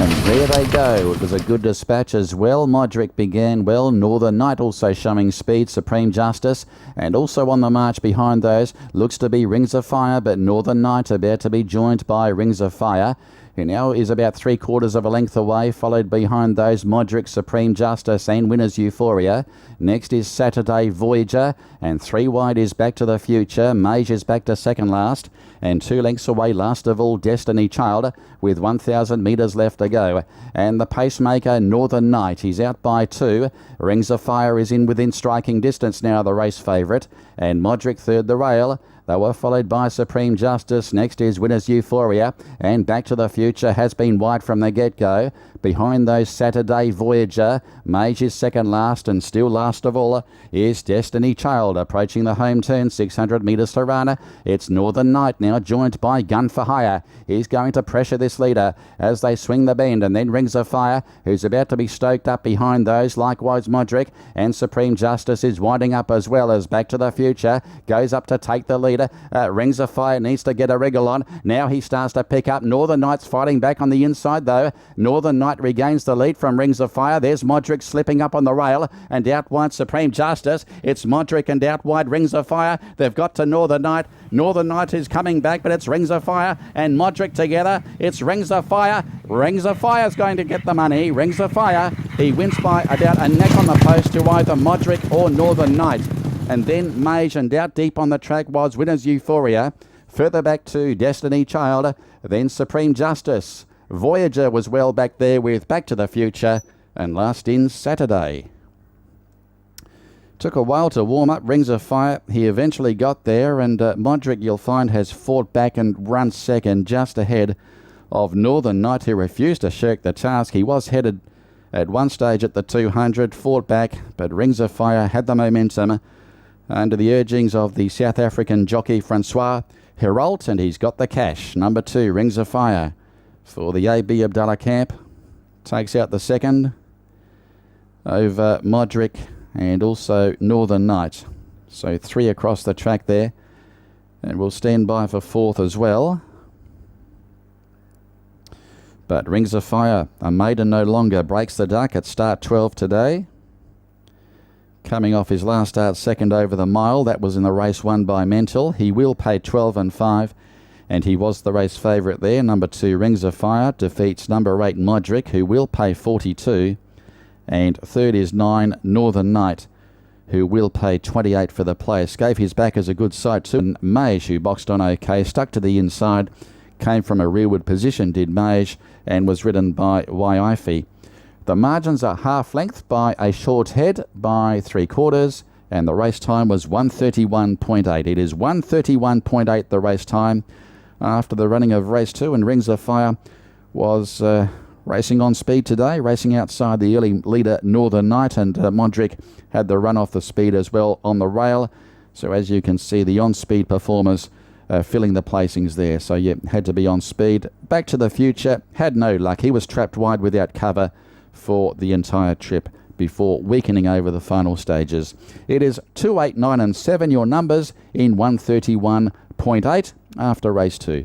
And there they go. It was a good dispatch as well. Modric began well. Northern Knight also showing speed. Supreme Justice. And also on the march behind those looks to be Rings of Fire, but Northern Knight about to be joined by Rings of Fire, who now is about 3/4 of a length away, followed behind those Modric, Supreme Justice and Winners Euphoria. Next is Saturday Voyager, and 3 wide is Back to the Future. Mage is back to second last, and 2 lengths away last of all Destiny Child, with 1,000 metres left to go. And the pacemaker Northern Knight, he's out by 2. Rings of Fire is in within striking distance now, the race favourite, and Modric third the rail. They were followed by Supreme Justice. Next is Winners Euphoria, and Back to the Future has been wide from the get-go. Behind those Saturday Voyager, Mage is second last, and still last of all is Destiny Child approaching the home turn, 600 metres to run. It's Northern Knight now joined by Gun for Hire. He's going to pressure this leader as they swing the bend, and then Rings of Fire, who's about to be stoked up behind those. Likewise Modric, and Supreme Justice is winding up as well as Back to the Future goes up to take the leader. Rings of Fire needs to get a wriggle on. Now he starts to pick up. Northern Knight's fighting back on the inside though. Northern Knight regains the lead from Rings of Fire. There's Modric slipping up on the rail, and out wide Supreme Justice. It's Modric and out wide Rings of Fire. They've got to Northern Knight. Northern Knight is coming back, but it's Rings of Fire and Modric together. It's Rings of Fire. Rings of Fire is going to get the money. Rings of Fire, he wins by about a neck on the post to either Modric or Northern Knight. And then Mage, and out deep on the track was Winners Euphoria. Further back to Destiny Child, then Supreme Justice. Voyager was well back there with Back to the Future, and last in Saturday. Took a while to warm up Rings of Fire. He eventually got there, and Modric, you'll find, has fought back and run second just ahead of Northern Knight, who refused to shirk the task. He was headed at one stage at the 200, fought back, but Rings of Fire had the momentum under the urgings of the South African jockey Francois Herault, and he's got the cash. Number 2, Rings of Fire, for the AB Abdallah camp. Takes out the second over Modric and also Northern Knight. So 3 across the track there, and we'll stand by for 4th as well. But Rings of Fire, a maiden no longer, breaks the duck at start 12 today. Coming off his last start, second over the mile. That was in the race won by Mental. He will pay 12 and 5, and he was the race favourite there. Number 2, Rings of Fire, defeats number 8, Modric, who will pay 42. And third is 9, Northern Knight, who will pay 28 for the place. Gave his back as a good sight too. And Mage, who boxed on okay, stuck to the inside, came from a rearward position, did Mage, and was ridden by Waifi. The margins are half length by a short head by 3/4, and the race time was 1:31.8. It is 1:31.8 the race time after the running of race 2, and Rings of Fire was racing on speed today, racing outside the early leader Northern Knight, and Modric had the run off the speed as well on the rail. So as you can see, the on-speed performers filling the placings there. So you had to be on speed. Back to the Future had no luck. He was trapped wide without cover for the entire trip before weakening over the final stages. It is 2, 8, 9 and 7, your numbers in 1:31.8 after race 2.